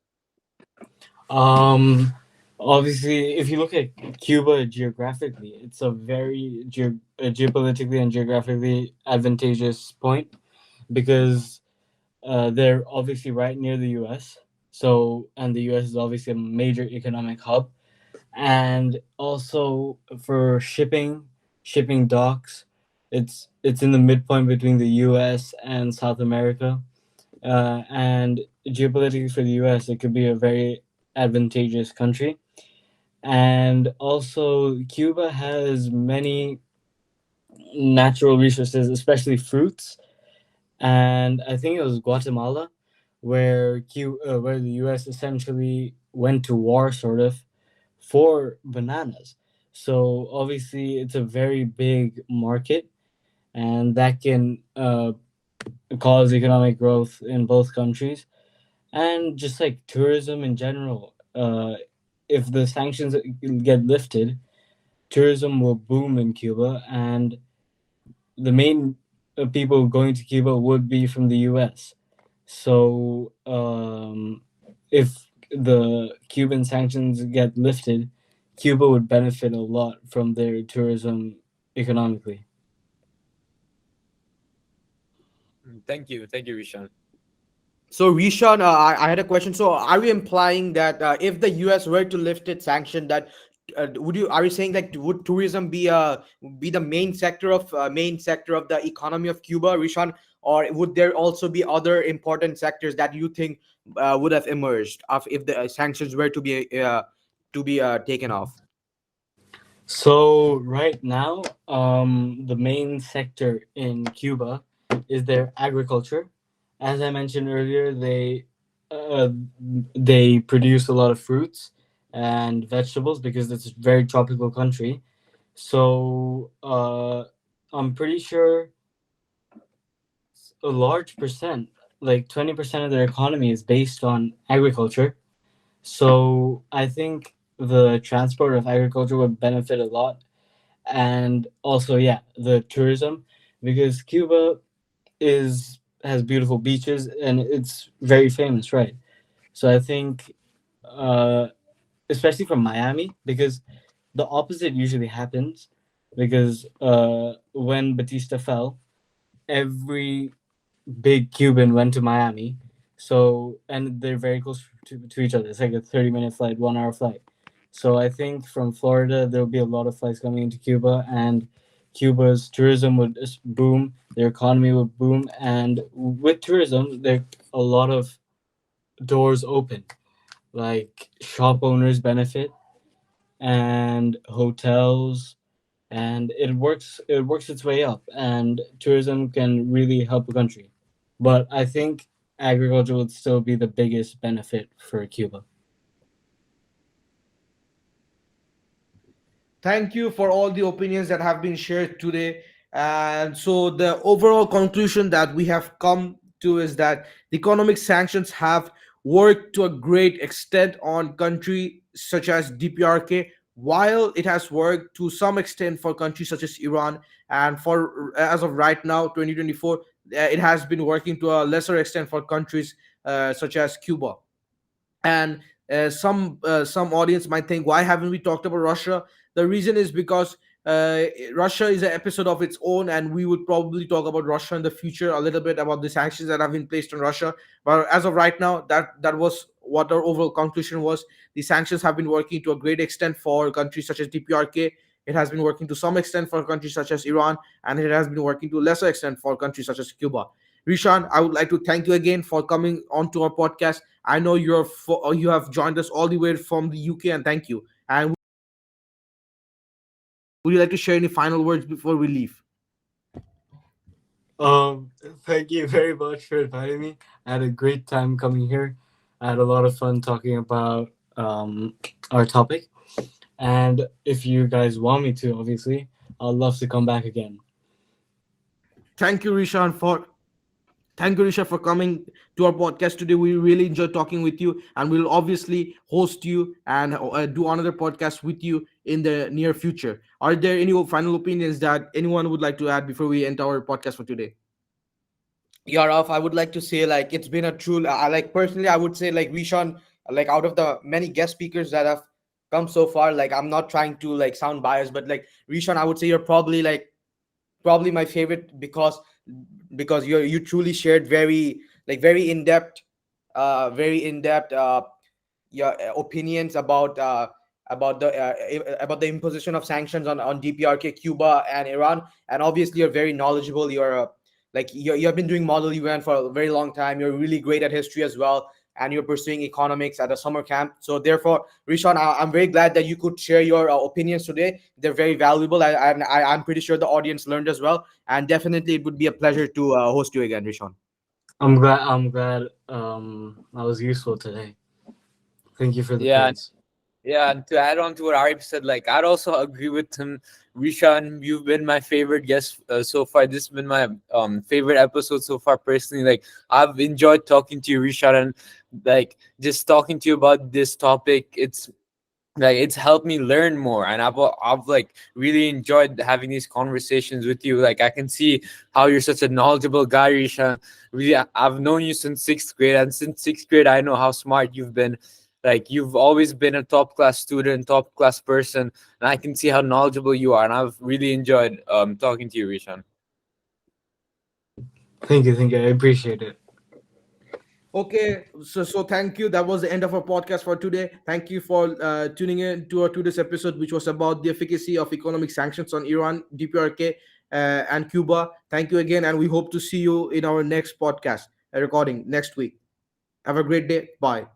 Obviously, if you look at Cuba geographically, it's a very geopolitically and geographically advantageous point, because they're obviously right near the U.S. So, and the U.S. is obviously a major economic hub, and also for shipping docks, it's in the midpoint between the U.S. and South America, and geopolitically for the U.S. it could be a very advantageous country. And also Cuba has many natural resources, especially fruits, and I think it was Guatemala where the U.S. essentially went to war, sort of, for bananas. So obviously, it's a very big market, and that can cause economic growth in both countries, and just like tourism in general. If the sanctions get lifted, tourism will boom in Cuba, and the main people going to Cuba would be from the U.S. So if the Cuban sanctions get lifted, Cuba would benefit a lot from their tourism economically. Thank you, Rishan. So, Rishan, I had a question. So, are you implying that if the US were to lift its sanction, that are you saying that would tourism be the main sector of the economy of Cuba, Rishan, or would there also be other important sectors that you think would have emerged if the sanctions were to be taken off? So right now, the main sector in Cuba is their agriculture. As I mentioned earlier, uh, they produce a lot of fruits and vegetables because it's a very tropical country. So I'm pretty sure a large percent, like 20% of their economy, is based on agriculture. So I think the transport of agriculture would benefit a lot, and also yeah, the tourism, because Cuba is has beautiful beaches and it's very famous, right? So I think, uh, especially from Miami, because the opposite usually happens, because when Batista fell, every big Cuban went to Miami. So, and they're very close to each other. It's like a 30-minute flight, 1 hour flight. So I think from Florida, there'll be a lot of flights coming into Cuba, and Cuba's tourism would just boom, their economy would boom. And with tourism, there a lot of doors open. Like shop owners benefit, and hotels, and it works its way up, and tourism can really help a country, but I think agriculture would still be the biggest benefit for Cuba. Thank you for all the opinions that have been shared today. And so, the overall conclusion that we have come to is that the economic sanctions have worked to a great extent on countries such as DPRK, while it has worked to some extent for countries such as Iran. And for as of right now, 2024, it has been working to a lesser extent for countries such as Cuba. And some audience might think, why haven't we talked about Russia? The reason is because Russia is an episode of its own, and we would probably talk about Russia in the future, a little bit about the sanctions that have been placed on Russia. But as of right now, that was what our overall conclusion was. The sanctions have been working to a great extent for countries such as DPRK. It has been working to some extent for countries such as Iran, and it has been working to a lesser extent for countries such as Cuba. Rishan, I would like to thank you again for coming onto our podcast. I know you have joined us all the way from the UK, and thank you. And would you like to share any final words before we leave? um Thank you very much for inviting me. I had a great time coming here. I had a lot of fun talking about our topic, and if you guys want me to, obviously I'd love to come back again. Thank you, Rishan, for Thank you, Risha, for coming to our podcast today. We really enjoyed talking with you, and we'll obviously host you and do another podcast with you in the near future. Are there any final opinions that anyone would like to add before we end our podcast for today? Yaraf, I would like to say like it's been a true. I like personally, I would say like Rishan, like out of the many guest speakers that have come so far, like I'm not trying to like sound biased, but like Rishan, I would say you're probably my favorite because you truly shared very very in depth your opinions about the imposition of sanctions on DPRK, Cuba, and Iran. And obviously, you're very knowledgeable. You have been doing Model UN for a very long time. You're really great at history as well, and you're pursuing economics at a summer camp. So therefore, Rishan, I'm very glad that you could share your opinions today. They're very valuable. I'm pretty sure the audience learned as well, and definitely it would be a pleasure to host you again, Rishan. I'm glad I was useful today. Thank you for the Yeah, praise. yeah, and to add on to what Arif said, like I'd also agree with him. Rishan, you've been my favorite guest so far. This has been my favorite episode so far. Personally, like I've enjoyed talking to you, Rishan, and like just talking to you about this topic. It's helped me learn more, and I've like really enjoyed having these conversations with you. Like I can see how you're such a knowledgeable guy, Rishan. Really, I've known you since sixth grade, and since sixth grade, I know how smart you've been. Like you've always been a top class student, top class person, and I can see how knowledgeable you are. And I've really enjoyed talking to you, Rishan. Thank you, I appreciate it. Okay, so thank you. That was the end of our podcast for today. Thank you for tuning in to our today's episode, which was about the efficacy of economic sanctions on Iran, DPRK, and Cuba. Thank you again, and we hope to see you in our next podcast recording next week. Have a great day. Bye.